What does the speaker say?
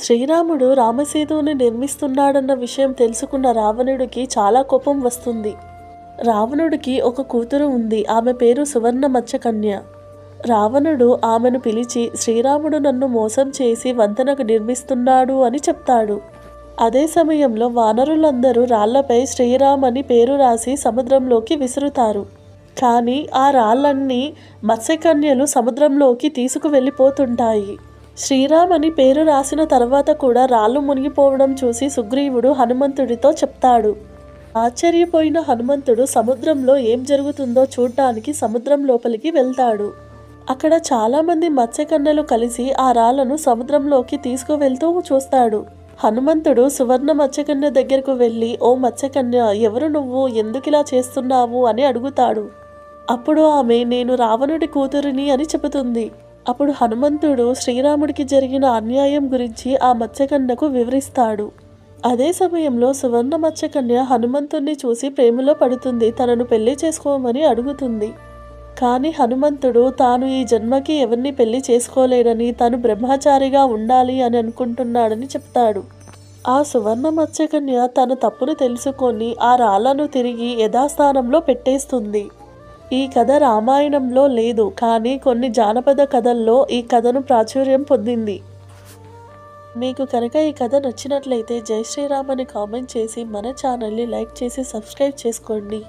శ్రీరాముడు రామసేతువుని నిర్మిస్తున్నాడన్న విషయం తెలుసుకున్న రావణుడికి చాలా కోపం వస్తుంది. రావణుడికి ఒక కూతురు ఉంది. ఆమె పేరు సువర్ణ మత్స్యకన్య. రావణుడు ఆమెను పిలిచి శ్రీరాముడు నన్ను మోసం చేసి వంతెనకు నిర్మిస్తున్నాడు అని చెప్తాడు. అదే సమయంలో వానరులందరూ రాళ్లపై శ్రీరామ్ అని పేరు రాసి సముద్రంలోకి విసురుతారు. కానీ ఆ రాళ్ళన్నీ మత్స్యకన్యలు సముద్రంలోకి తీసుకువెళ్ళిపోతుంటాయి. శ్రీరామ్ అని పేరు రాసిన తర్వాత కూడా రాళ్ళు మునిగిపోవడం చూసి సుగ్రీవుడు హనుమంతుడితో చెప్తాడు. ఆశ్చర్యపోయిన హనుమంతుడు సముద్రంలో ఏం జరుగుతుందో చూడ్డానికి సముద్రం లోపలికి వెళ్తాడు. అక్కడ చాలామంది మత్స్యకన్యలు కలిసి ఆ రాళ్లను సముద్రంలోకి తీసుకువెళ్తూ చూస్తాడు. హనుమంతుడు సువర్ణ మత్స్యకన్య దగ్గరకు వెళ్ళి, ఓ మత్స్యకన్య, ఎవరు నువ్వు, ఎందుకిలా చేస్తున్నావు అని అడుగుతాడు. అప్పుడు ఆమె, నేను రావణుడి కూతురిని అని చెబుతుంది. అప్పుడు హనుమంతుడు శ్రీరాముడికి జరిగిన అన్యాయం గురించి ఆ మత్స్యకన్యకు వివరిస్తాడు. అదే సమయంలో సువర్ణ మత్స్యకన్య హనుమంతుడిని చూసి ప్రేమలో పడుతుంది. తనను పెళ్లి చేసుకోమని అడుగుతుంది. కానీ హనుమంతుడు తాను ఈ జన్మకి ఎవరిని పెళ్లి చేసుకోలేడని, తాను బ్రహ్మచారిగా ఉండాలి అని అనుకుంటున్నాడని చెప్తాడు. ఆ సువర్ణ మత్స్యకన్య తన తప్పును తెలుసుకొని ఆ రాళ్లను తిరిగి యథాస్థానంలో పెట్టేస్తుంది. ఈ కథ రామాయణంలో లేదు, కానీ కొన్ని జానపద కథల్లో ఈ కథను ప్రాచుర్యం పొందింది. మీకు కనుక ఈ కథ నచ్చినట్లయితే జై శ్రీరామ్ అని కామెంట్ చేసి మన ఛానల్ని లైక్ చేసి సబ్స్క్రైబ్ చేసుకోండి.